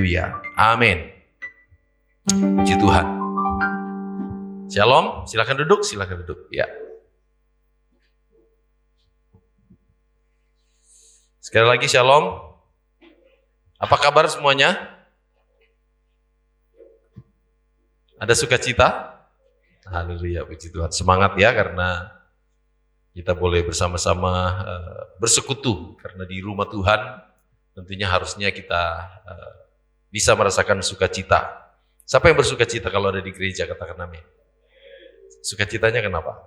Haleluya. Amin. Puji Tuhan. Shalom, silakan duduk. Ya. Sekali lagi shalom. Apa kabar semuanya? Ada sukacita? Haleluya, puji Tuhan. Semangat ya, karena kita boleh bersama-sama bersekutu. Karena di rumah Tuhan tentunya harusnya kita bisa merasakan sukacita. Siapa yang bersukacita kalau ada di gereja? Katakan amin. Sukacitanya kenapa?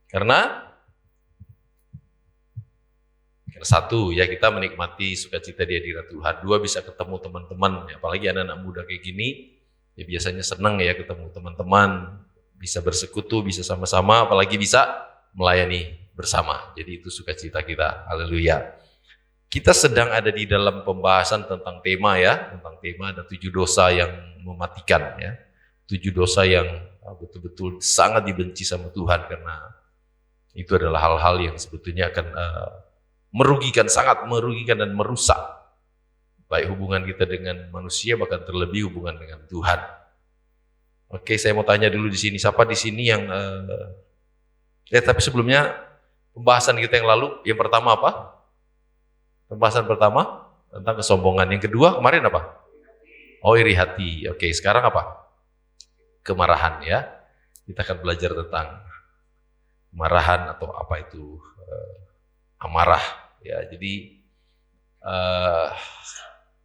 Karena satu, ya kita menikmati sukacita di hadirat Tuhan. Dua, bisa ketemu teman-teman, apalagi anak-anak muda kayak gini, ya biasanya senang ya ketemu teman-teman, bisa bersekutu, bisa sama-sama, apalagi bisa melayani bersama. Jadi itu sukacita kita. Haleluya. Kita sedang ada di dalam pembahasan tentang tema ya, tentang tema ada 7 dosa yang mematikan ya. 7 dosa yang betul-betul sangat dibenci sama Tuhan, karena itu adalah hal-hal yang sebetulnya akan merugikan, sangat merugikan dan merusak baik hubungan kita dengan manusia, bahkan terlebih hubungan dengan Tuhan. Oke, saya mau tanya dulu di sini, siapa di sini yang tapi sebelumnya pembahasan kita yang lalu, yang pertama apa? Pembahasan pertama tentang kesombongan. Yang kedua kemarin apa? Oh, iri hati. Oke, sekarang apa? Kemarahan ya. Kita akan belajar tentang kemarahan atau apa itu amarah. Ya, jadi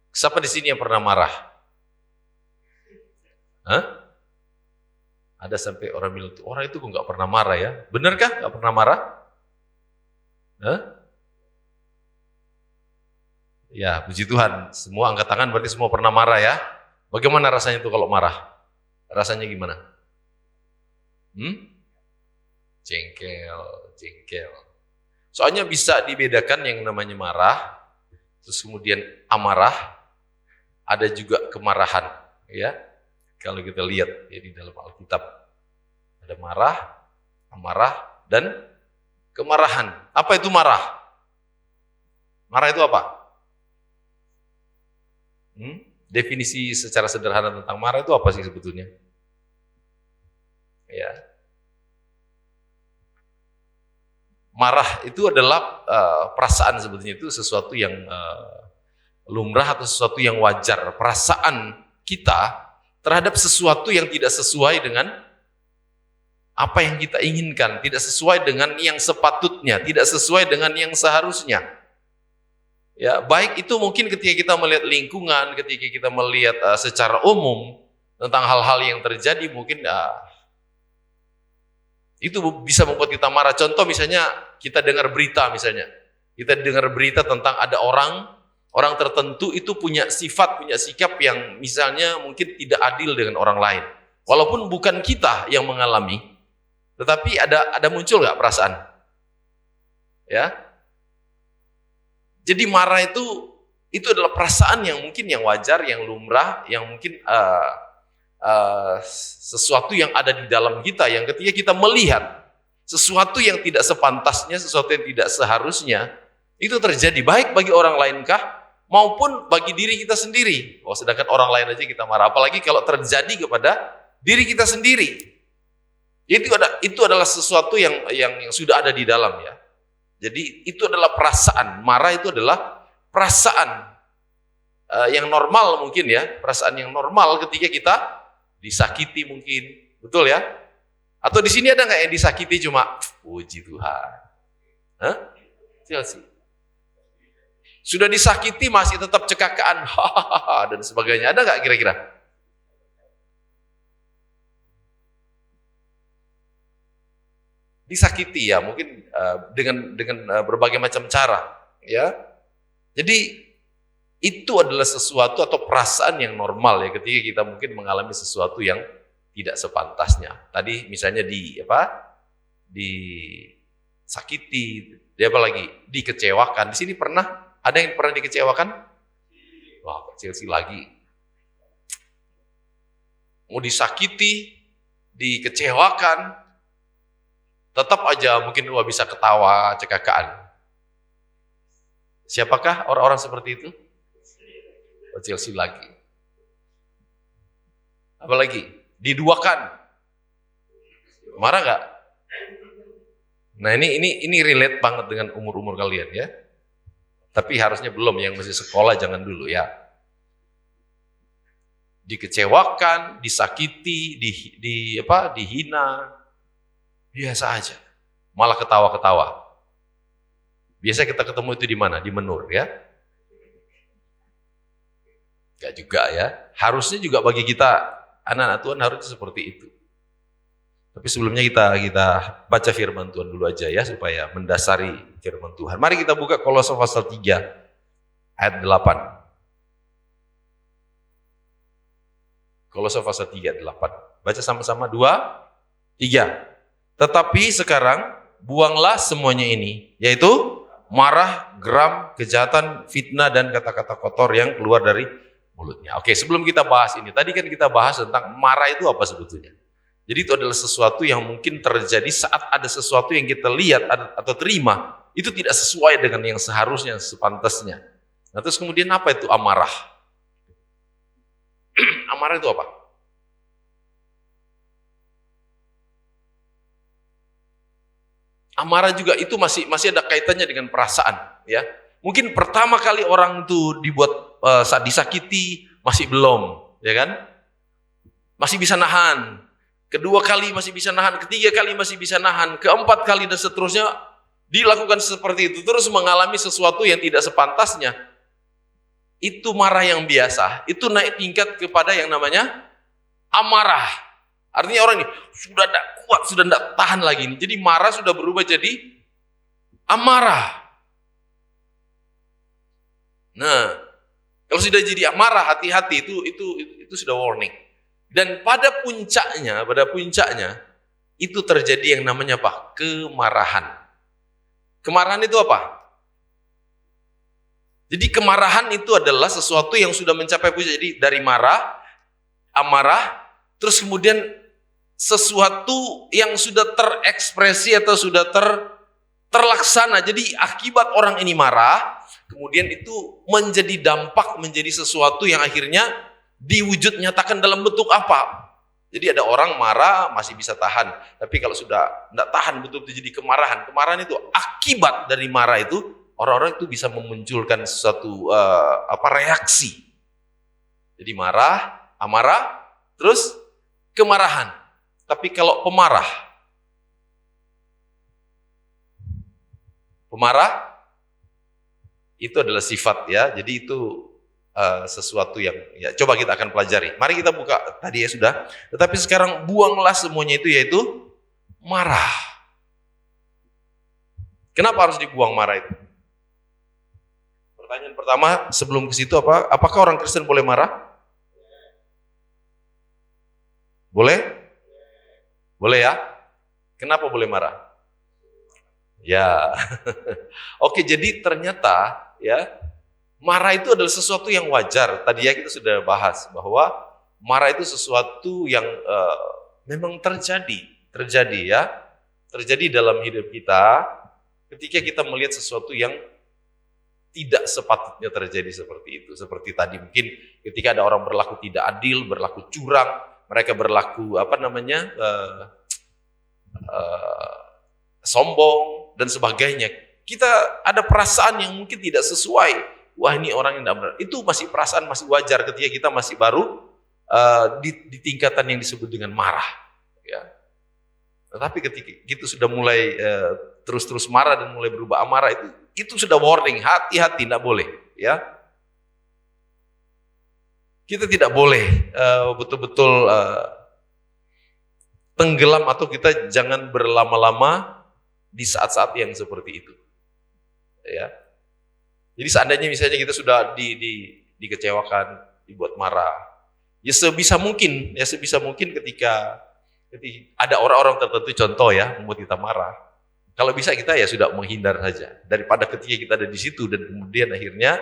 siapa di sini yang pernah marah? Hah? Ada sampai orang bilang, orang itu kok nggak pernah marah ya? Benarkah nggak pernah marah? Hah? Ya, puji Tuhan. Semua angkat tangan berarti semua pernah marah ya. Bagaimana rasanya itu kalau marah? Rasanya gimana? Jengkel. Soalnya bisa dibedakan yang namanya marah, terus kemudian amarah, ada juga kemarahan, ya. Kalau kita lihat ya di dalam Alkitab, ada marah, amarah, dan kemarahan. Apa itu marah? Marah itu apa? Definisi secara sederhana tentang marah itu apa sih sebetulnya? Ya. Marah itu adalah perasaan, sebetulnya itu sesuatu yang lumrah atau sesuatu yang wajar. Perasaan kita terhadap sesuatu yang tidak sesuai dengan apa yang kita inginkan, tidak sesuai dengan yang sepatutnya, tidak sesuai dengan yang seharusnya. Ya, baik itu mungkin ketika kita melihat lingkungan, ketika kita melihat secara umum tentang hal-hal yang terjadi, mungkin itu bisa membuat kita marah. Contoh misalnya kita dengar berita, misalnya kita dengar berita tentang ada orang tertentu itu punya sifat, punya sikap yang misalnya mungkin tidak adil dengan orang lain. Walaupun bukan kita yang mengalami, tetapi ada muncul nggak perasaan? Ya. Jadi marah itu adalah perasaan yang mungkin yang wajar, yang lumrah, yang mungkin sesuatu yang ada di dalam kita, yang ketika kita melihat sesuatu yang tidak sepantasnya, sesuatu yang tidak seharusnya, itu terjadi baik bagi orang lainkah maupun bagi diri kita sendiri. Oh, sedangkan orang lain aja kita marah, apalagi kalau terjadi kepada diri kita sendiri. Itu adalah sesuatu yang sudah ada di dalam ya. Jadi itu adalah perasaan. Marah itu adalah perasaan yang normal mungkin ya, perasaan yang normal ketika kita disakiti mungkin, betul ya? Atau di sini ada nggak yang disakiti cuma puji Tuhan? Hah? Chelsea. Sudah disakiti masih tetap cekakaan, hahaha dan sebagainya. Ada nggak kira-kira? Disakiti ya, mungkin dengan berbagai macam cara, ya. Jadi itu adalah sesuatu atau perasaan yang normal ya ketika kita mungkin mengalami sesuatu yang tidak sepantasnya. Tadi misalnya disakiti, dikecewakan. Di sini ada yang pernah dikecewakan? Wah, Chelsea lagi. Mau disakiti, dikecewakan, tetap aja mungkin bisa ketawa, cekakaan. Siapakah orang-orang seperti itu? Oh, Chelsea lagi. Apalagi? Diduakan. Marah nggak? Nah ini relate banget dengan umur-umur kalian ya. Tapi harusnya belum, yang masih sekolah jangan dulu ya. Dikecewakan, disakiti, dihina, biasa aja. Malah ketawa-ketawa. Biasa kita ketemu itu di mana? Di Menur ya. Enggak juga ya. Harusnya juga bagi kita anak-anak Tuhan harusnya seperti itu. Tapi sebelumnya kita baca firman Tuhan dulu aja ya supaya mendasari firman Tuhan. Mari kita buka Kolose pasal 3 ayat 8. Kolose pasal 3 ayat 8. Baca sama-sama 2, 3. Tetapi sekarang buanglah semuanya ini, yaitu marah, geram, kejahatan, fitnah, dan kata-kata kotor yang keluar dari mulutnya. Oke, sebelum kita bahas ini, tadi kan kita bahas tentang marah itu apa sebetulnya. Jadi itu adalah sesuatu yang mungkin terjadi saat ada sesuatu yang kita lihat atau terima, itu tidak sesuai dengan yang seharusnya, sepantasnya. Nah terus kemudian apa itu amarah? Amarah itu apa? Amarah juga itu masih ada kaitannya dengan perasaan, ya. Mungkin pertama kali orang itu dibuat saat disakiti masih belum, ya kan? Masih bisa nahan. Kedua kali masih bisa nahan, ketiga kali masih bisa nahan, keempat kali dan seterusnya dilakukan seperti itu, terus mengalami sesuatu yang tidak sepantasnya. Itu marah yang biasa, itu naik tingkat kepada yang namanya amarah. Artinya orang ini sudah tidak kuat, sudah tidak tahan lagi ini. Jadi marah sudah berubah jadi amarah. Nah, kalau sudah jadi amarah, hati-hati, itu sudah warning. Dan pada puncaknya itu terjadi yang namanya apa? Kemarahan. Kemarahan itu apa? Jadi kemarahan itu adalah sesuatu yang sudah mencapai puncak. Jadi dari marah, amarah, terus kemudian sesuatu yang sudah terekspresi atau sudah terlaksana. Jadi akibat orang ini marah, kemudian itu menjadi dampak, menjadi sesuatu yang akhirnya diwujud nyatakan dalam bentuk apa? Jadi ada orang marah masih bisa tahan, tapi kalau sudah tidak tahan betul-betul jadi kemarahan. Kemarahan itu akibat dari marah itu orang-orang itu bisa memunculkan suatu reaksi. Jadi marah, amarah, terus kemarahan. Tapi kalau pemarah itu adalah sifat ya. Jadi itu sesuatu yang ya coba kita akan pelajari. Mari kita buka tadi ya sudah. Tetapi sekarang buanglah semuanya itu, yaitu marah. Kenapa harus dibuang marah itu? Pertanyaan pertama sebelum ke situ apa? Apakah orang Kristen boleh marah? Boleh? Boleh ya? Kenapa boleh marah? Ya. Oke, jadi ternyata ya marah itu adalah sesuatu yang wajar. Tadi ya kita sudah bahas bahwa marah itu sesuatu yang memang terjadi ya. Terjadi dalam hidup kita ketika kita melihat sesuatu yang tidak sepatutnya terjadi seperti itu. Seperti tadi mungkin ketika ada orang berlaku tidak adil, berlaku curang, mereka berlaku sombong dan sebagainya. Kita ada perasaan yang mungkin tidak sesuai. Wah ini orang yang tidak benar. Itu masih perasaan masih wajar ketika kita masih baru di tingkatan yang disebut dengan marah. Ya. Tetapi ketika kita sudah mulai terus-terus marah dan mulai berubah amarah itu sudah warning, hati-hati, tidak boleh. Ya. Kita tidak boleh betul-betul tenggelam atau kita jangan berlama-lama di saat-saat yang seperti itu. Ya. Jadi seandainya misalnya kita sudah dikecewakan, dibuat marah, ya sebisa mungkin ketika ada orang-orang tertentu contoh ya membuat kita marah, kalau bisa kita ya sudah menghindar saja daripada ketika kita ada di situ dan kemudian akhirnya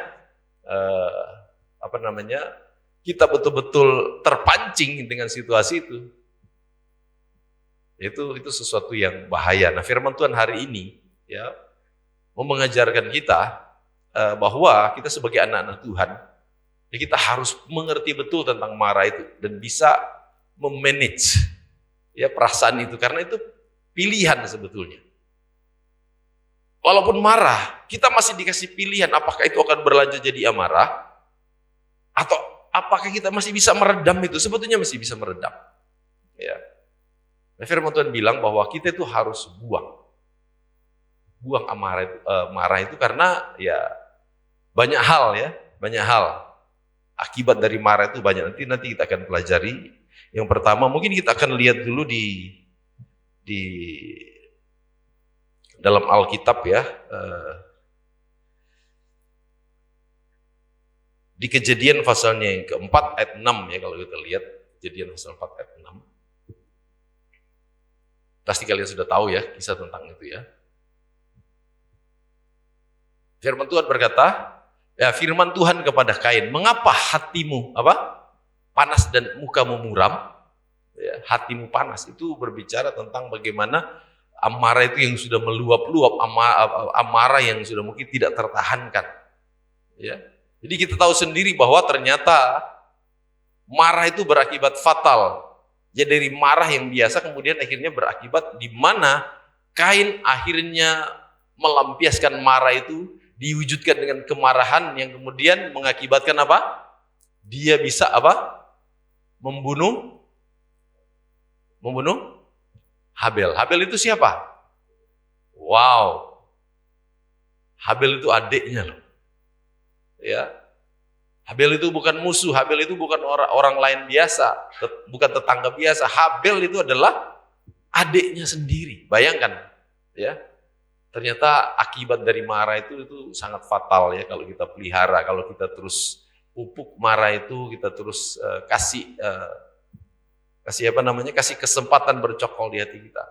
kita betul-betul terpancing dengan situasi itu. Itu sesuatu yang bahaya. Nah, firman Tuhan hari ini ya mau mengajarkan kita bahwa kita sebagai anak-anak Tuhan, ya kita harus mengerti betul tentang marah itu dan bisa memanage ya perasaan itu, karena itu pilihan sebetulnya. Walaupun marah, kita masih dikasih pilihan apakah itu akan berlanjut jadi amarah atau apakah kita masih bisa meredam itu. Sebetulnya masih bisa meredam. Ya. Firman Tuhan bilang bahwa kita itu harus buang amarah itu, marah itu, karena ya banyak hal akibat dari marah itu banyak. Nanti kita akan pelajari. Yang pertama mungkin kita akan lihat dulu di dalam Alkitab ya, di Kejadian pasalnya yang keempat ayat 6 ya, kalau kita lihat Kejadian pasal 4 ayat 6. Pasti kalian sudah tahu ya kisah tentang itu ya. Firman Tuhan berkata, ya firman Tuhan kepada Kain, mengapa hatimu panas dan mukamu muram? Ya, hatimu panas itu berbicara tentang bagaimana amarah itu yang sudah meluap-luap, amarah yang sudah mungkin tidak tertahankan. Ya. Jadi kita tahu sendiri bahwa ternyata marah itu berakibat fatal. Jadi dari marah yang biasa kemudian akhirnya berakibat di mana Kain akhirnya melampiaskan marah itu, diwujudkan dengan kemarahan yang kemudian mengakibatkan apa? Dia bisa membunuh Habel. Habel itu siapa? Wow. Habel itu adiknya loh. Ya. Habel itu bukan musuh, Habel itu bukan orang lain biasa, bukan tetangga biasa. Habel itu adalah adiknya sendiri. Bayangkan, ya. Ternyata akibat dari marah itu sangat fatal ya kalau kita pelihara, kalau kita terus pupuk marah itu, kita terus kasih kesempatan bercokol di hati kita.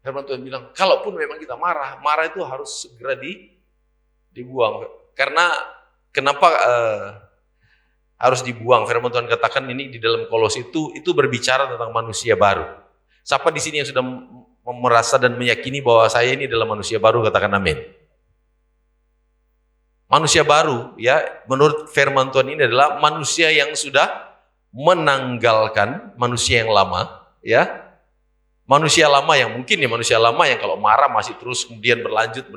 Firman Tuhan bilang, kalaupun memang kita marah itu harus segera dibuang. Karena kenapa harus dibuang? Firman Tuhan katakan ini di dalam Kolose itu berbicara tentang manusia baru. Siapa di sini yang sudah merasa dan meyakini bahwa saya ini adalah manusia baru, katakan amin. Manusia baru ya, menurut firman Tuhan ini adalah manusia yang sudah menanggalkan manusia yang lama, ya. Manusia lama yang mungkin ya manusia lama yang kalau marah masih terus kemudian berlanjut,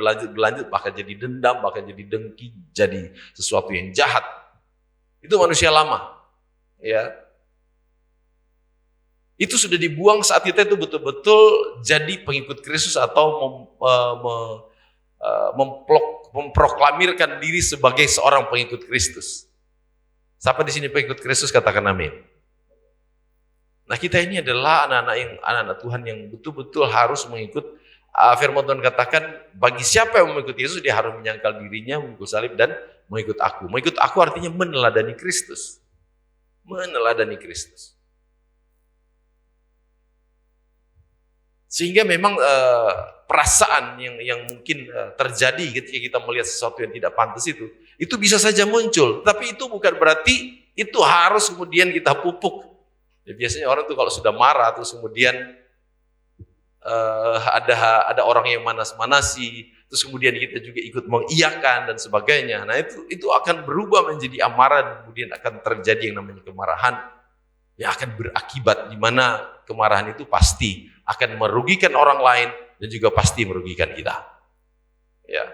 bahkan jadi dendam, bahkan jadi dengki, jadi sesuatu yang jahat. Itu manusia lama. Ya. Itu sudah dibuang saat kita itu betul-betul jadi pengikut Kristus atau memproklamirkan diri sebagai seorang pengikut Kristus. Siapa di sini pengikut Kristus, katakan amin. Nah, kita ini adalah anak-anak Tuhan yang betul-betul harus mengikut firman Tuhan katakan, bagi siapa yang mengikuti Yesus dia harus menyangkal dirinya, memikul salib dan mengikut aku. Mengikut aku artinya meneladani Kristus. Meneladani Kristus. Sehingga memang perasaan yang mungkin terjadi ketika kita melihat sesuatu yang tidak pantas itu bisa saja muncul, tapi itu bukan berarti itu harus kemudian kita pupuk. Ya, biasanya orang tuh kalau sudah marah terus kemudian ada orang yang manas-manasi, terus kemudian kita juga ikut mengiyakan dan sebagainya. Nah itu akan berubah menjadi amarah, kemudian akan terjadi yang namanya kemarahan yang akan berakibat di mana kemarahan itu pasti akan merugikan orang lain dan juga pasti merugikan kita. Ya.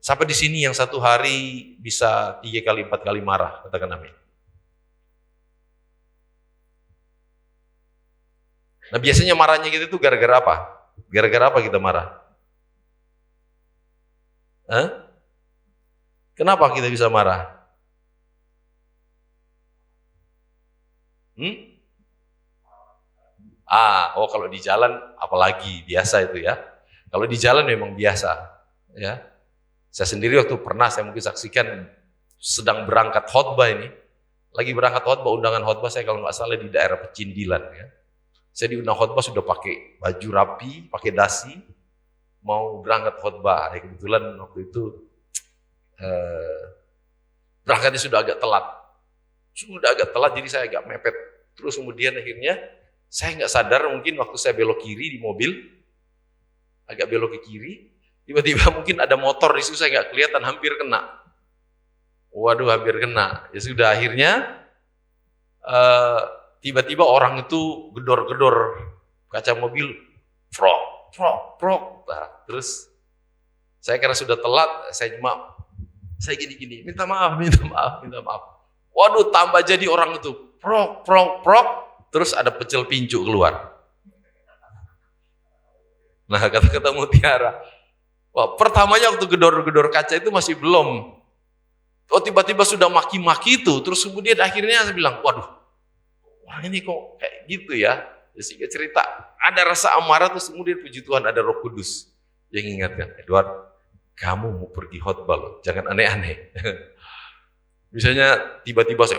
Sampai di sini yang satu hari bisa 3 kali 4 kali marah, katakan amin. Nah, biasanya marahnya kita itu gara-gara apa? Gara-gara apa kita marah? Kenapa kita bisa marah? Kalau di jalan apalagi biasa itu ya. Kalau di jalan memang biasa, ya. Saya sendiri waktu pernah saya mungkin saksikan sedang berangkat khotbah ini, lagi berangkat khotbah, undangan khotbah saya kalau nggak salah di daerah Pecindilan ya. Saya diundang khotbah sudah pakai baju rapi, pakai dasi, mau berangkat khotbah. Ya, kebetulan waktu itu berangkatnya sudah agak telat jadi saya agak mepet. Terus kemudian akhirnya Saya nggak sadar mungkin waktu saya belok kiri di mobil, agak belok ke kiri, tiba-tiba mungkin ada motor di situ, saya nggak kelihatan, hampir kena. Waduh, hampir kena. Ya sudah, akhirnya tiba-tiba orang itu gedor-gedor kaca mobil, frog. Nah, terus saya karena sudah telat, saya gini, minta maaf. Waduh, tambah jadi orang itu, prok. Terus ada pecel pincu keluar. Nah, kata Mutiara, wah, pertamanya waktu gedor-gedor kaca itu masih belum. Oh, tiba-tiba sudah maki-maki itu, terus kemudian akhirnya saya bilang, waduh, orang ini kok kayak gitu ya. Sehingga cerita, ada rasa amarah, terus kemudian puji Tuhan ada Roh Kudus yang ingatkan, Edward, kamu mau pergi khotbah loh, jangan aneh-aneh. Misalnya tiba-tiba saya,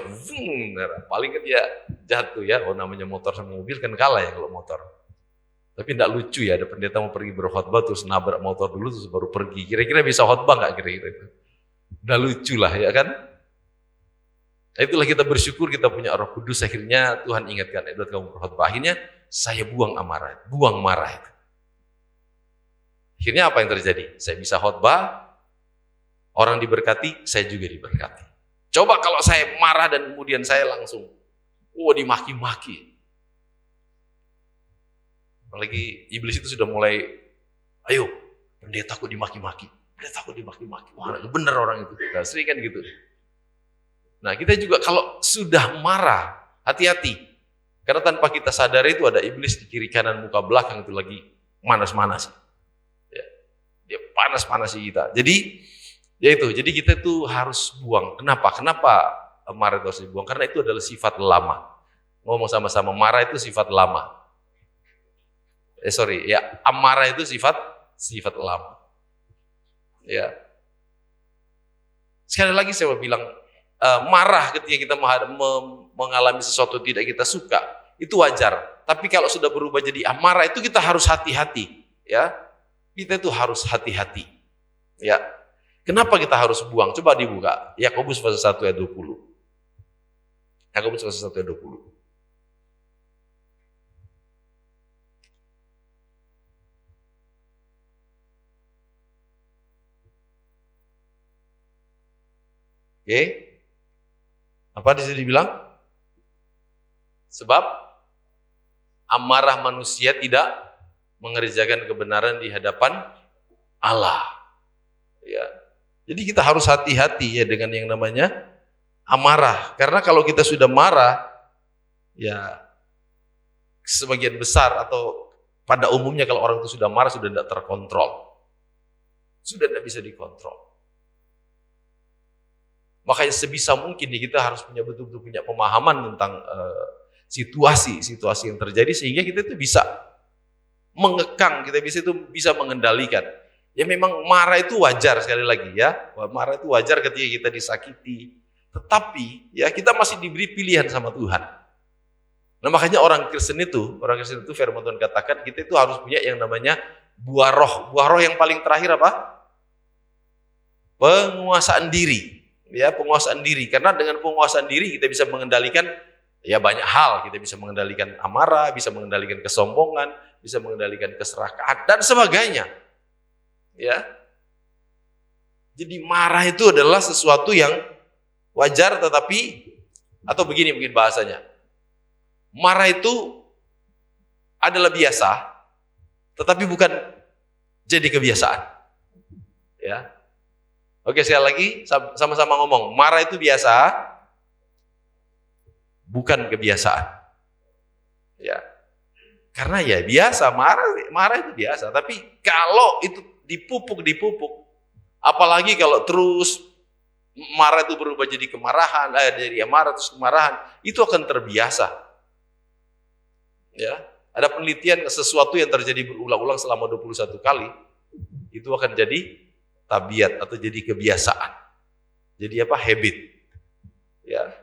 paling kan dia jatuh ya, oh namanya motor sama mobil kan kalah ya kalau motor. Tapi tidak lucu ya, ada pendeta mau pergi berkhotbah terus nabrak motor dulu terus baru pergi. Kira-kira bisa khotbah nggak kira-kira itu? Udah lucu lah ya kan? Itulah kita bersyukur kita punya Roh Kudus, akhirnya Tuhan ingatkan, Edward kamu berkhotbah. Akhirnya saya buang marah itu. Akhirnya apa yang terjadi? Saya bisa khotbah, orang diberkati, saya juga diberkati. Coba kalau saya marah dan kemudian saya langsung, dimaki-maki. Apalagi iblis itu sudah mulai, ayo, pendetaku dimaki-maki. Wah, bener orang itu. Nah, sering kan gitu. Nah, kita juga kalau sudah marah, hati-hati. Karena tanpa kita sadar itu ada iblis di kiri kanan muka belakang itu lagi manas-manas. Ya, dia panas-panasi kita. Jadi, ya itu. Jadi kita itu harus buang. Kenapa marah itu harus dibuang? Karena itu adalah sifat lama. Ngomong sama-sama, marah itu sifat lama. Amarah itu sifat lama. Ya. Sekali lagi saya mau bilang, marah ketika kita mengalami sesuatu tidak kita suka, itu wajar. Tapi kalau sudah berubah jadi amarah, itu kita harus hati-hati. Ya, kita itu harus hati-hati. Ya, kenapa kita harus buang? Coba dibuka. Yakobus pasal 1 ayat 20. Yakobus pasal 1 ayat 20. Oke. Apa di sini dibilang? Sebab amarah manusia tidak mengerjakan kebenaran di hadapan Allah. Ya. Jadi kita harus hati-hati ya dengan yang namanya amarah. Karena kalau kita sudah marah, ya sebagian besar atau pada umumnya kalau orang itu sudah marah sudah tidak terkontrol. Sudah tidak bisa dikontrol. Makanya sebisa mungkin kita harus betul-betul punya pemahaman tentang situasi yang terjadi sehingga kita itu bisa mengekang, kita bisa mengendalikan. Ya memang marah itu wajar sekali lagi ya, marah itu wajar ketika kita disakiti. Tetapi ya kita masih diberi pilihan sama Tuhan. Nah makanya orang Kristen itu firman Tuhan katakan kita itu harus punya yang namanya buah roh. Buah roh yang paling terakhir apa? Penguasaan diri. Ya, penguasaan diri. Karena dengan penguasaan diri kita bisa mengendalikan ya banyak hal. Kita bisa mengendalikan amarah, bisa mengendalikan kesombongan, bisa mengendalikan keserakahan dan sebagainya. Ya. Jadi marah itu adalah sesuatu yang wajar tetapi atau begini mungkin bahasanya. Marah itu adalah biasa tetapi bukan jadi kebiasaan. Ya. Oke, sekali lagi sama-sama ngomong, marah itu biasa, bukan kebiasaan. Ya, karena ya biasa, marah itu biasa. Tapi kalau itu dipupuk, apalagi kalau terus marah itu berubah jadi kemarahan, dari amarah terus kemarahan, itu akan terbiasa. Ya, ada penelitian sesuatu yang terjadi berulang-ulang selama 21 kali, itu akan jadi tabiat atau jadi kebiasaan. Jadi apa? Habit. Ya.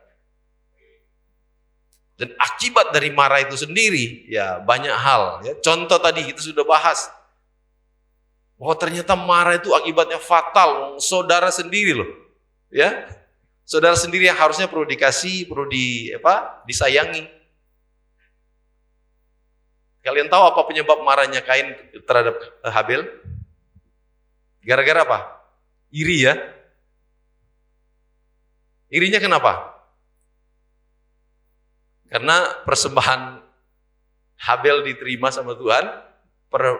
Dan akibat dari marah itu sendiri, ya banyak hal. Ya. Contoh tadi kita sudah bahas, bahwa ternyata marah itu akibatnya fatal. Saudara sendiri loh, ya, saudara sendiri yang harusnya perlu dikasih, disayangi. Kalian tahu apa penyebab marahnya Kain terhadap Habel? Gara-gara apa? Iri ya. Irinya kenapa? Karena persembahan Habel diterima sama Tuhan,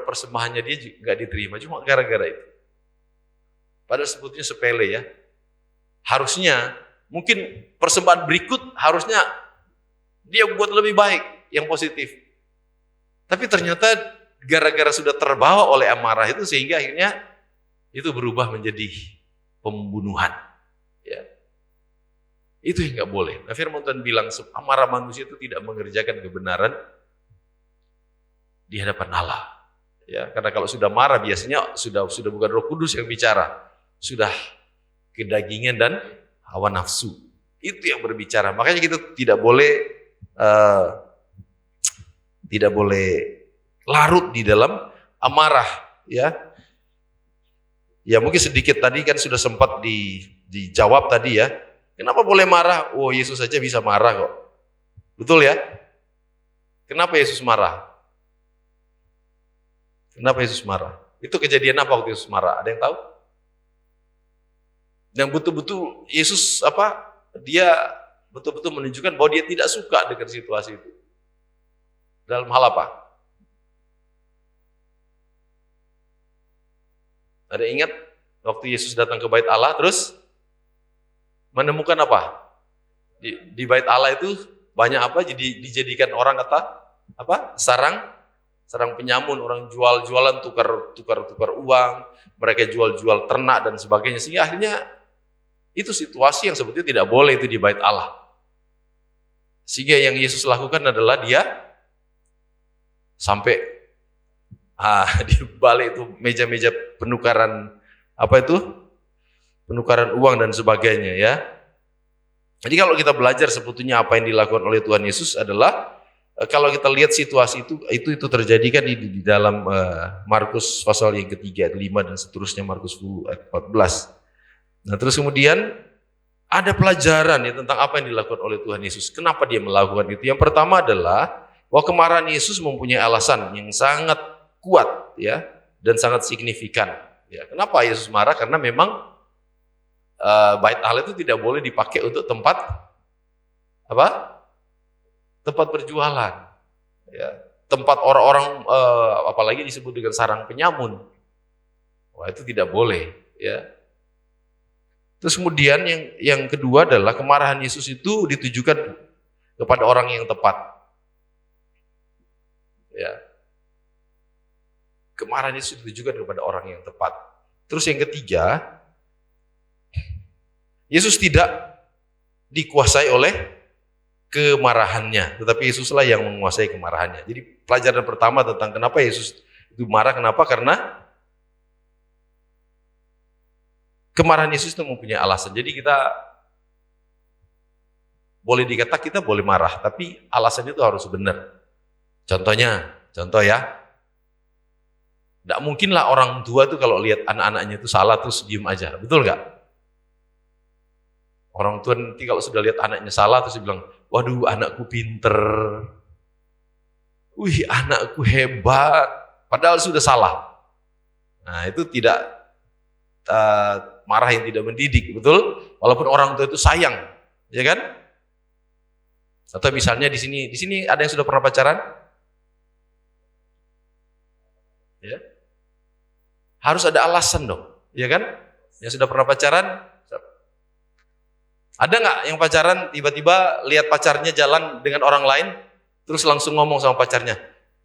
persembahannya dia nggak diterima, cuma gara-gara itu. Padahal sebetulnya sepele ya. Harusnya, mungkin persembahan berikut harusnya dia buat lebih baik, yang positif. Tapi ternyata gara-gara sudah terbawa oleh amarah itu, sehingga akhirnya itu berubah menjadi pembunuhan. Ya. Itu yang nggak boleh. Nah, firman Tuhan bilang amarah manusia itu tidak mengerjakan kebenaran di hadapan Allah. Ya, karena kalau sudah marah biasanya sudah bukan Roh Kudus yang bicara, sudah kedagingan dan hawa nafsu. Itu yang berbicara. Makanya kita tidak boleh larut di dalam amarah, ya. Ya mungkin sedikit tadi kan sudah sempat dijawab tadi ya. Kenapa boleh marah? Oh, Yesus saja bisa marah kok. Betul ya? Kenapa Yesus marah? Kenapa Yesus marah? Itu kejadian apa waktu Yesus marah? Ada yang tahu? Yang betul-betul Yesus dia betul-betul menunjukkan bahwa dia tidak suka dengan situasi itu. Dalam hal apa? Ada ingat waktu Yesus datang ke bait Allah terus menemukan apa? Di bait Allah itu banyak apa? Jadi dijadikan orang sarang penyamun, orang jual-jualan tukar uang, mereka jual-jual ternak dan sebagainya, sehingga akhirnya itu situasi yang sebetulnya tidak boleh itu di bait Allah. Sehingga yang Yesus lakukan adalah dia sampai di balik itu meja-meja penukaran penukaran uang dan sebagainya ya. Jadi kalau kita belajar sebetulnya apa yang dilakukan oleh Tuhan Yesus adalah kalau kita lihat situasi itu terjadi kan di dalam Markus pasal yang ketiga ayat 5 dan seterusnya, Markus 10 ayat 14. Nah terus kemudian ada pelajaran ya tentang apa yang dilakukan oleh Tuhan Yesus. Kenapa dia melakukan itu? Yang pertama adalah bahwa kemarahan Yesus mempunyai alasan yang sangat kuat ya dan sangat signifikan. Ya, kenapa Yesus marah? Karena memang bait Allah itu tidak boleh dipakai untuk tempat berjualan. Ya, tempat orang-orang apalagi disebut dengan sarang penyamun. Wah, itu tidak boleh, ya. Terus kemudian yang kedua adalah kemarahan Yesus itu ditujukan kepada orang yang tepat. Ya. Kemarahan Yesus ditujukan kepada orang yang tepat. Terus yang ketiga, Yesus tidak dikuasai oleh kemarahannya, tetapi Yesuslah yang menguasai kemarahannya. Jadi pelajaran pertama tentang kenapa Yesus itu marah, kenapa? Karena kemarahan Yesus itu mempunyai alasan. Jadi kita boleh dikatakan kita boleh marah, tapi alasannya itu harus benar. Contoh ya, tidak mungkinlah orang tua tuh kalau lihat anak-anaknya itu salah terus diem aja, betul nggak? Orang tua nanti kalau sudah lihat anaknya salah terus bilang, waduh anakku pinter, wih anakku hebat, padahal sudah salah. Nah itu tidak marah yang tidak mendidik, betul? Walaupun orang tua itu sayang, ya kan? Atau misalnya di sini ada yang sudah pernah pacaran? Ya. Harus ada alasan dong, ya kan? Yang sudah pernah pacaran, ada nggak yang pacaran tiba-tiba lihat pacarnya jalan dengan orang lain, terus langsung ngomong sama pacarnya,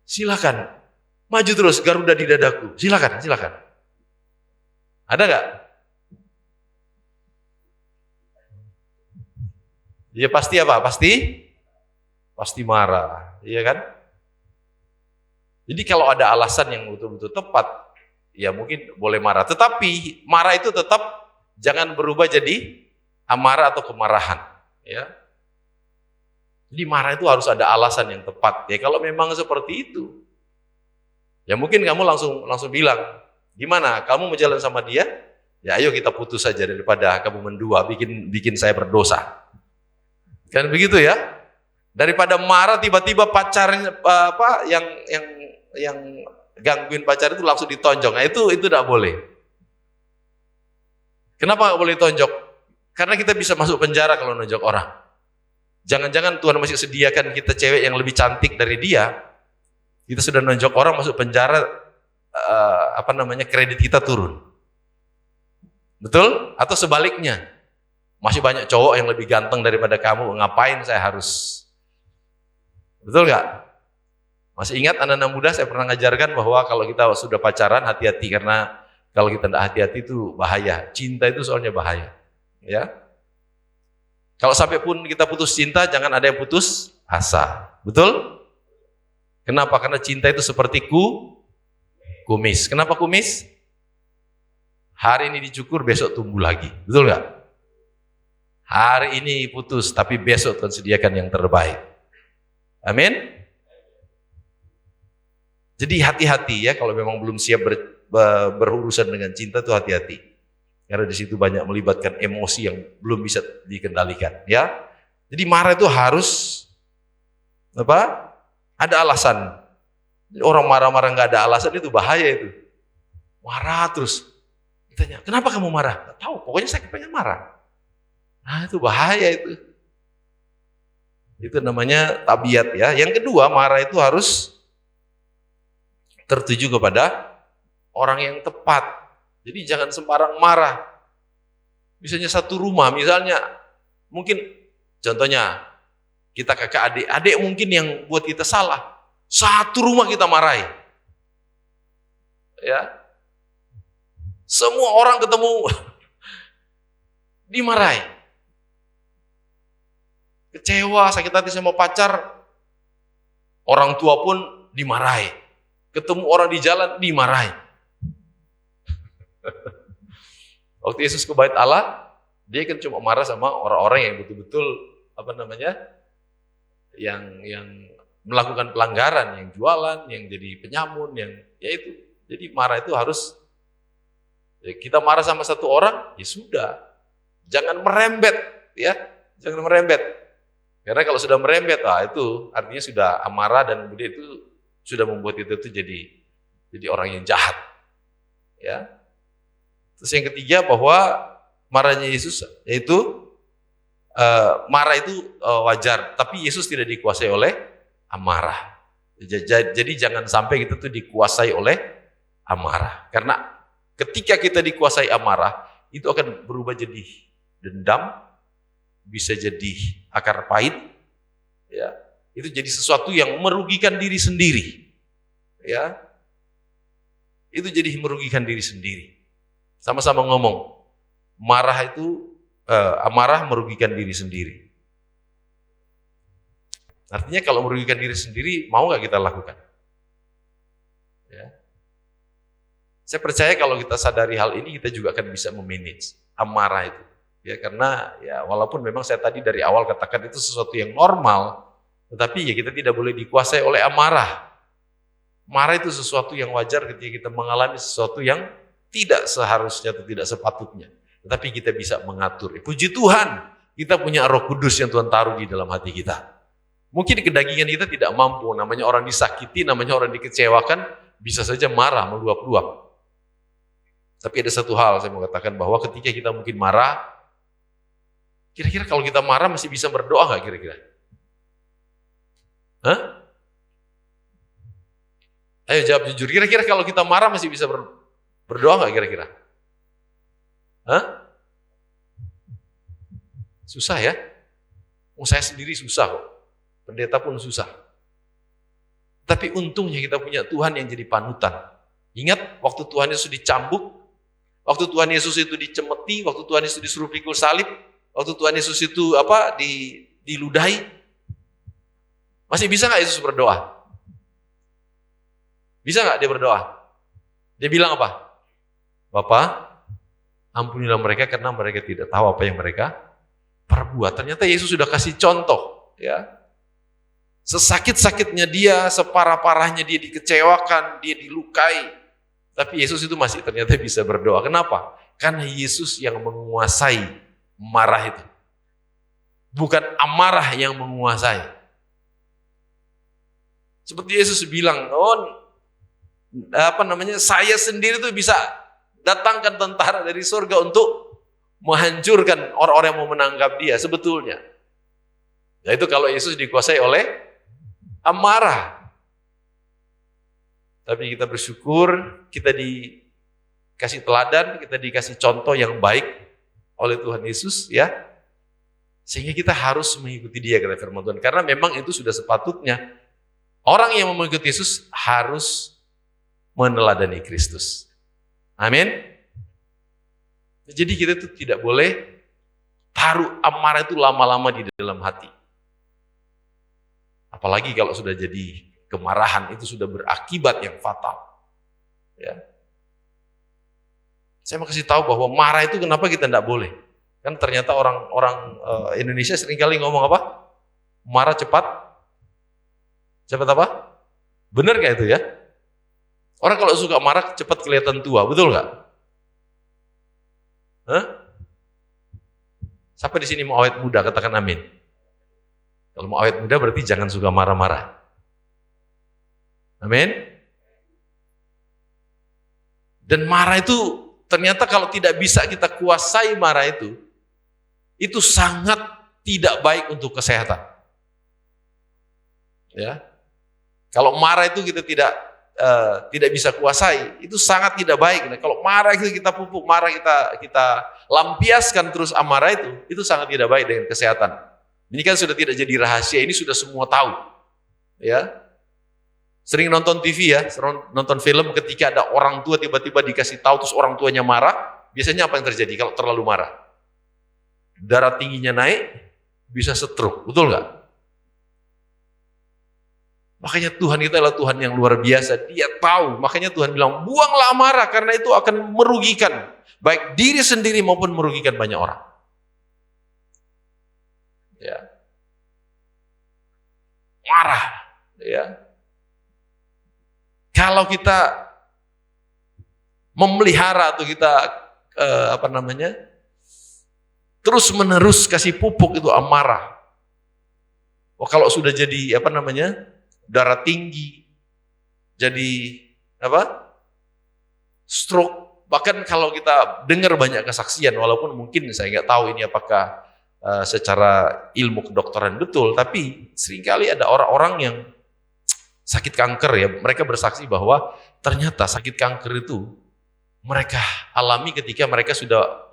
silakan maju terus Garuda di dadaku, silakan. Ada nggak? Ya pasti apa? Pasti marah, iya kan? Jadi kalau ada alasan yang betul-betul tepat, ya mungkin boleh marah. Tetapi marah itu tetap jangan berubah jadi amarah atau kemarahan. Ya. Jadi marah itu harus ada alasan yang tepat. Ya kalau memang seperti itu, ya mungkin kamu langsung bilang, gimana? Kamu mau jalan sama dia? Ya ayo kita putus saja daripada kamu mendua, bikin saya berdosa. Kan begitu ya? Daripada marah tiba-tiba pacarnya yang gangguin pacar itu langsung ditonjok. Nah, itu tidak boleh. Kenapa nggak boleh tonjok? Karena kita bisa masuk penjara kalau nonjok orang. Jangan-jangan Tuhan masih sediakan kita cewek yang lebih cantik dari dia. Kita sudah nonjok orang masuk penjara, kredit kita turun. Betul? Atau sebaliknya, masih banyak cowok yang lebih ganteng daripada kamu, ngapain saya harus? Betul nggak? Masih ingat anak-anak muda saya pernah ngajarkan bahwa kalau kita sudah pacaran hati-hati, karena kalau kita tidak hati-hati itu bahaya. Cinta itu soalnya bahaya. Ya. Kalau sampai pun kita putus cinta, jangan ada yang putus asa. Betul? Kenapa? Karena cinta itu seperti kumis. Kenapa kumis? Hari ini dicukur, besok tumbuh lagi. Betul nggak? Hari ini putus, tapi besok Tuhan sediakan yang terbaik. Amin. Jadi hati-hati ya, kalau memang belum siap berurusan dengan cinta, itu hati-hati. Karena di situ banyak melibatkan emosi yang belum bisa dikendalikan. Ya, jadi marah itu harus ada alasan. Orang marah-marah nggak ada alasan itu bahaya itu. Marah terus. Ditanya, kenapa kamu marah? Nggak tahu, pokoknya saya pengen marah. Nah, itu bahaya itu. Itu namanya tabiat ya. Yang kedua, marah itu harus tertuju kepada orang yang tepat. Jadi jangan sembarang marah. Misalnya satu rumah, misalnya mungkin contohnya kita kakak adik mungkin yang buat kita salah. Satu rumah kita marahi. Ya. Semua orang ketemu dimarahi. Kecewa, sakit hati sama pacar, orang tua pun dimarahi. Ketemu orang di jalan, dimarahi. Waktu Yesus ke Bait Allah, dia kan cuma marah sama orang-orang yang betul-betul yang melakukan pelanggaran, yang jualan, yang jadi penyamun, yang ya itu. Jadi marah itu harus, ya kita marah sama satu orang, ya sudah. Jangan merembet, ya. Jangan merembet. Karena kalau sudah merembet, itu artinya sudah amarah, dan kemudian itu sudah membuat kita itu jadi orang yang jahat. Ya. Terus yang ketiga, bahwa marahnya Yesus yaitu marah itu wajar, tapi Yesus tidak dikuasai oleh amarah. Jadi jangan sampai kita tuh dikuasai oleh amarah. Karena ketika kita dikuasai amarah, itu akan berubah jadi dendam, bisa jadi akar pahit, ya. Itu jadi sesuatu yang merugikan diri sendiri, ya. Itu jadi merugikan diri sendiri. Sama-sama ngomong, marah itu amarah merugikan diri sendiri. Artinya kalau merugikan diri sendiri, mau nggak kita lakukan? Ya. Saya percaya kalau kita sadari hal ini, kita juga akan bisa memanage amarah itu. Ya, karena ya walaupun memang saya tadi dari awal katakan itu sesuatu yang normal, tetapi ya kita tidak boleh dikuasai oleh amarah. Marah itu sesuatu yang wajar ketika kita mengalami sesuatu yang tidak seharusnya atau tidak sepatutnya. Tetapi kita bisa mengatur. Puji Tuhan, kita punya Roh Kudus yang Tuhan taruh di dalam hati kita. Mungkin kedagingan kita tidak mampu, namanya orang disakiti, namanya orang dikecewakan, bisa saja marah, meluap-luap. Tapi ada satu hal saya mau katakan, bahwa ketika kita mungkin marah, kira-kira kalau kita marah masih bisa berdoa nggak kira-kira? Hah? Ayo jawab jujur, kira-kira kalau kita marah masih bisa berdoa nggak kira-kira? Hah? Susah ya? Saya sendiri susah kok. Pendeta pun susah. Tapi untungnya kita punya Tuhan yang jadi panutan. Ingat waktu Tuhan Yesus dicambuk, waktu Tuhan Yesus itu dicemeti, waktu Tuhan Yesus disuruh pikul salib, waktu Tuhan Yesus itu diludahi, masih bisa nggak Yesus berdoa? Bisa nggak dia berdoa? Dia bilang apa? Bapa, ampunilah mereka karena mereka tidak tahu apa yang mereka perbuat. Ternyata Yesus sudah kasih contoh, ya. Sesakit-sakitnya dia, separah-parahnya dia dikecewakan, dia dilukai, tapi Yesus itu masih ternyata bisa berdoa. Kenapa? Karena Yesus yang menguasai marah itu. Bukan amarah yang menguasai. Seperti Yesus bilang, saya sendiri tuh bisa datangkan tentara dari surga untuk menghancurkan orang-orang yang mau menangkap dia sebetulnya. Nah itu kalau Yesus dikuasai oleh amarah. Tapi kita bersyukur, kita dikasih teladan, kita dikasih contoh yang baik oleh Tuhan Yesus, ya. Sehingga kita harus mengikuti dia, kata firman Tuhan. Karena memang itu sudah sepatutnya. Orang yang mengikuti Yesus harus meneladani Kristus. Amin. Jadi kita itu tidak boleh taruh amarah itu lama-lama di dalam hati. Apalagi kalau sudah jadi kemarahan, itu sudah berakibat yang fatal. Ya. Saya mau kasih tahu bahwa marah itu kenapa kita tidak boleh. Kan ternyata orang Indonesia seringkali ngomong apa? Marah cepat apa? Benar gak itu ya? Orang kalau suka marah cepat kelihatan tua, betul gak? Siapa di sini mau awet muda? Katakan amin. Kalau mau awet muda berarti jangan suka marah-marah. Amin. Dan marah itu ternyata kalau tidak bisa kita kuasai marah itu sangat tidak baik untuk kesehatan. Ya. Kalau marah itu kita tidak bisa kuasai, itu sangat tidak baik. Nah, kalau marah itu kita pupuk, marah kita lampiaskan terus amarah itu sangat tidak baik dengan kesehatan. Ini kan sudah tidak jadi rahasia, ini sudah semua tahu. Ya. Sering nonton TV ya, nonton film ketika ada orang tua tiba-tiba dikasih tahu terus orang tuanya marah, biasanya apa yang terjadi kalau terlalu marah? Darah tingginya naik, bisa stroke, betul nggak? Makanya Tuhan kita adalah Tuhan yang luar biasa, Dia tahu, makanya Tuhan bilang, buanglah amarah karena itu akan merugikan, baik diri sendiri maupun merugikan banyak orang. Ya. Marah, ya. Kalau kita memelihara atau kita terus menerus kasih pupuk itu amarah. Kalau sudah jadi darah tinggi, jadi stroke. Bahkan kalau kita dengar banyak kesaksian, walaupun mungkin saya nggak tahu ini apakah secara ilmu kedokteran betul, tapi seringkali ada orang-orang yang sakit kanker ya, mereka bersaksi bahwa ternyata sakit kanker itu mereka alami ketika mereka sudah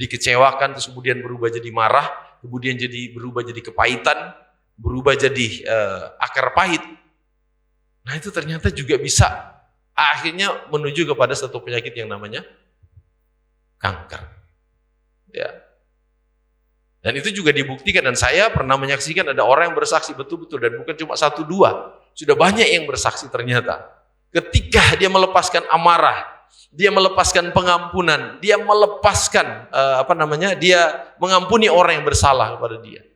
dikecewakan, terus kemudian berubah jadi marah, kemudian berubah jadi kepahitan, berubah jadi akar pahit. Nah itu ternyata juga bisa akhirnya menuju kepada satu penyakit yang namanya kanker. Ya. Dan itu juga dibuktikan, dan saya pernah menyaksikan ada orang yang bersaksi betul-betul, dan bukan cuma 1-2, sudah banyak yang bersaksi ternyata. Ketika dia melepaskan amarah, dia melepaskan pengampunan, dia melepaskan dia mengampuni orang yang bersalah kepada dia.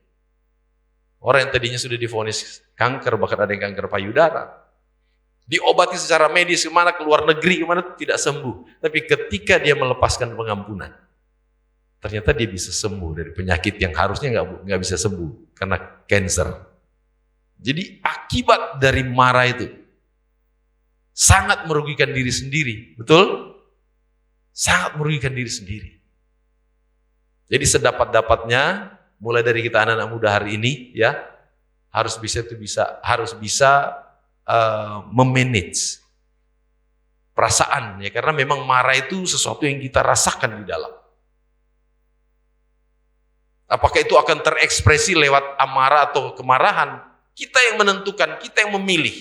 Orang yang tadinya sudah divonis kanker, bahkan ada yang kanker payudara, diobati secara medis kemana, ke luar negeri kemana, tidak sembuh. Tapi ketika dia melepaskan pengampunan, ternyata dia bisa sembuh dari penyakit yang harusnya nggak bisa sembuh karena cancer. Jadi akibat dari marah itu sangat merugikan diri sendiri, betul? Sangat merugikan diri sendiri. Jadi sedapat-dapatnya, mulai dari kita anak-anak muda hari ini, ya harus bisa memanage perasaan, ya karena memang marah itu sesuatu yang kita rasakan di dalam. Apakah itu akan terekspresi lewat amarah atau kemarahan? Kita yang menentukan, kita yang memilih.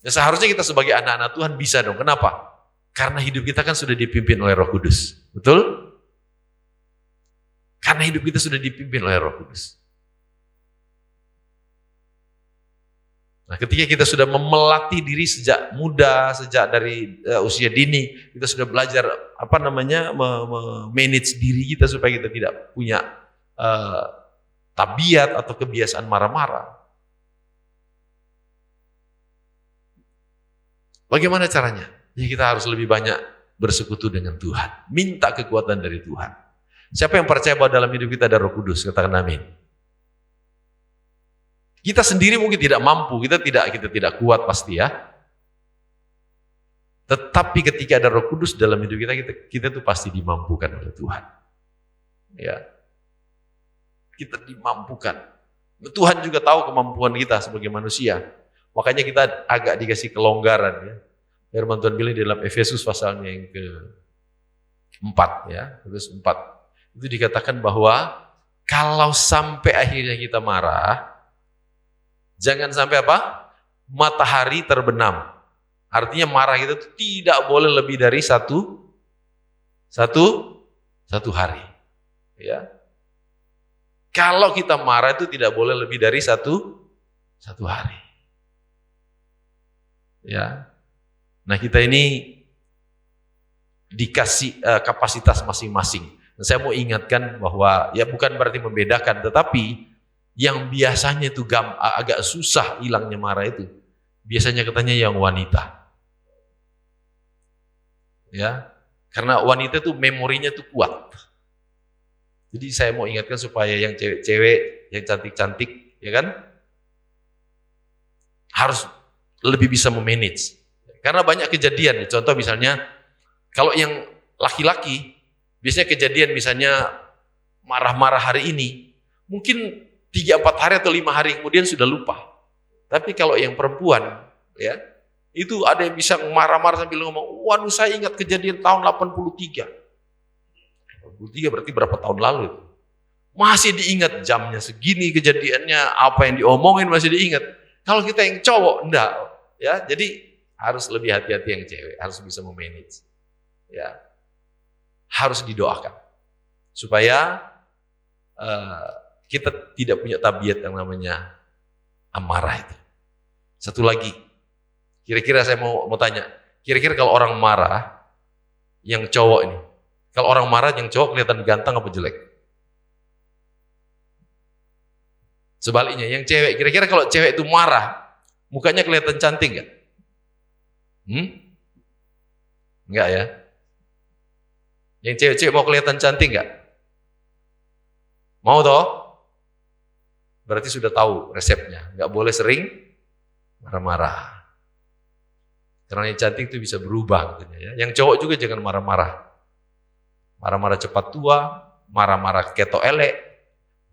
Ya, seharusnya kita sebagai anak-anak Tuhan bisa dong. Kenapa? Karena hidup kita kan sudah dipimpin oleh Roh Kudus. Betul? Karena hidup kita sudah dipimpin oleh Roh Kudus. Nah, ketika kita sudah memelatih diri sejak muda, sejak dari usia dini, kita sudah belajar manage diri kita supaya kita tidak punya tabiat atau kebiasaan marah-marah. Bagaimana caranya? Ya kita harus lebih banyak bersekutu dengan Tuhan, minta kekuatan dari Tuhan. Siapa yang percaya bahwa dalam hidup kita ada Roh Kudus? Katakan amin. Kita sendiri mungkin tidak mampu, kita tidak kuat pasti ya. Tetapi ketika ada Roh Kudus dalam hidup kita tuh pasti dimampukan oleh Tuhan. Ya. Kita dimampukan. Tuhan juga tahu kemampuan kita sebagai manusia. Makanya kita agak dikasih kelonggaran ya. Firman Tuhan bilang di dalam Efesus pasalnya yang ke-4 ya, Efesus 4. Itu dikatakan bahwa kalau sampai akhirnya kita marah, jangan sampai apa? Matahari terbenam. Artinya marah kita itu tidak boleh lebih dari satu hari. Ya. Kalau kita marah itu tidak boleh lebih dari satu hari. Ya. Nah kita ini dikasih kapasitas masing-masing. Dan saya mau ingatkan bahwa ya bukan berarti membedakan, tetapi yang biasanya itu agak susah hilangnya marah itu, biasanya katanya yang wanita. Ya, karena wanita itu memorinya tuh kuat. Jadi saya mau ingatkan supaya yang cewek-cewek, yang cantik-cantik, ya kan, harus lebih bisa memanage. Karena banyak kejadian, contoh misalnya, kalau yang laki-laki, biasanya kejadian misalnya marah-marah hari ini, mungkin 3-4 hari atau 5 hari kemudian sudah lupa. Tapi kalau yang perempuan, ya, itu ada yang bisa marah-marah sambil ngomong, waduh saya ingat kejadian tahun 83. 83 berarti berapa tahun lalu itu. Masih diingat jamnya segini kejadiannya, apa yang diomongin masih diingat. Kalau kita yang cowok, enggak. Ya, jadi harus lebih hati-hati yang cewek, harus bisa memanage. Ya, harus didoakan. Supaya kita tidak punya tabiat yang namanya amarah itu. Satu lagi, kira-kira saya mau tanya, kira-kira kalau orang marah, yang cowok ini, kalau orang marah yang cowok kelihatan ganteng apa jelek? Sebaliknya, yang cewek, kira-kira kalau cewek itu marah, mukanya kelihatan cantik nggak? Enggak ya? Yang cewek-cewek mau kelihatan cantik nggak? Mau toh? Berarti sudah tahu resepnya, nggak boleh sering marah-marah. Karena yang cantik itu bisa berubah katanya ya. Yang cowok juga jangan marah-marah. Marah-marah cepat tua, marah-marah ketok elek.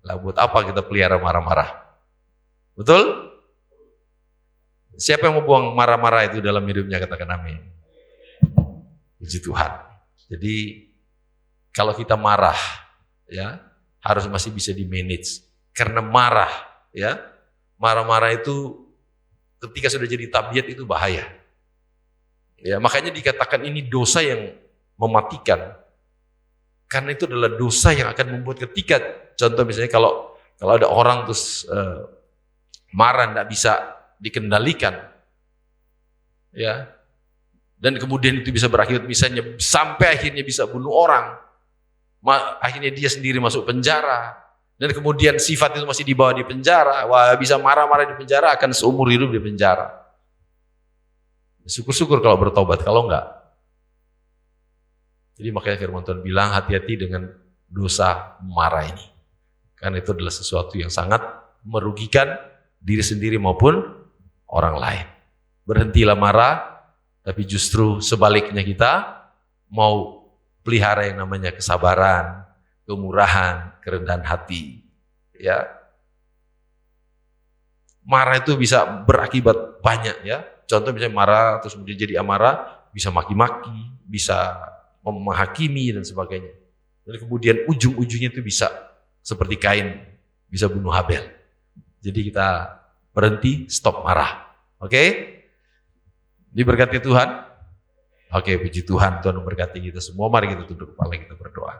Lah buat apa kita pelihara marah-marah? Betul? Siapa yang mau buang marah-marah itu dalam hidupnya, katakan amin. Puji Tuhan. Jadi kalau kita marah ya, harus masih bisa di-manage. Karena marah ya, marah-marah itu ketika sudah jadi tabiat itu bahaya. Ya, makanya dikatakan ini dosa yang mematikan. Karena itu adalah dosa yang akan membuat ketika, contoh misalnya kalau ada orang terus marah tidak bisa dikendalikan, ya, dan kemudian itu bisa berakhir misalnya sampai akhirnya bisa bunuh orang, akhirnya dia sendiri masuk penjara, dan kemudian sifat itu masih dibawa di penjara, wah bisa marah-marah di penjara akan seumur hidup di penjara. Syukur-syukur kalau bertobat, kalau enggak. Jadi makanya firman Tuhan bilang hati-hati dengan dosa marah ini. Karena itu adalah sesuatu yang sangat merugikan diri sendiri maupun orang lain. Berhentilah marah, tapi justru sebaliknya kita mau pelihara yang namanya kesabaran, kemurahan, kerendahan hati. Ya. Marah itu bisa berakibat banyak ya. Contoh misalnya marah terus kemudian jadi amarah, bisa maki-maki, bisa menghakimi dan sebagainya. Dan kemudian ujung-ujungnya itu bisa seperti Kain, bisa bunuh Habel. Jadi kita berhenti, stop marah. Oke? Diberkati Tuhan? Oke, puji Tuhan, Tuhan memberkati kita semua. Mari kita tunduk kepala, kita berdoa.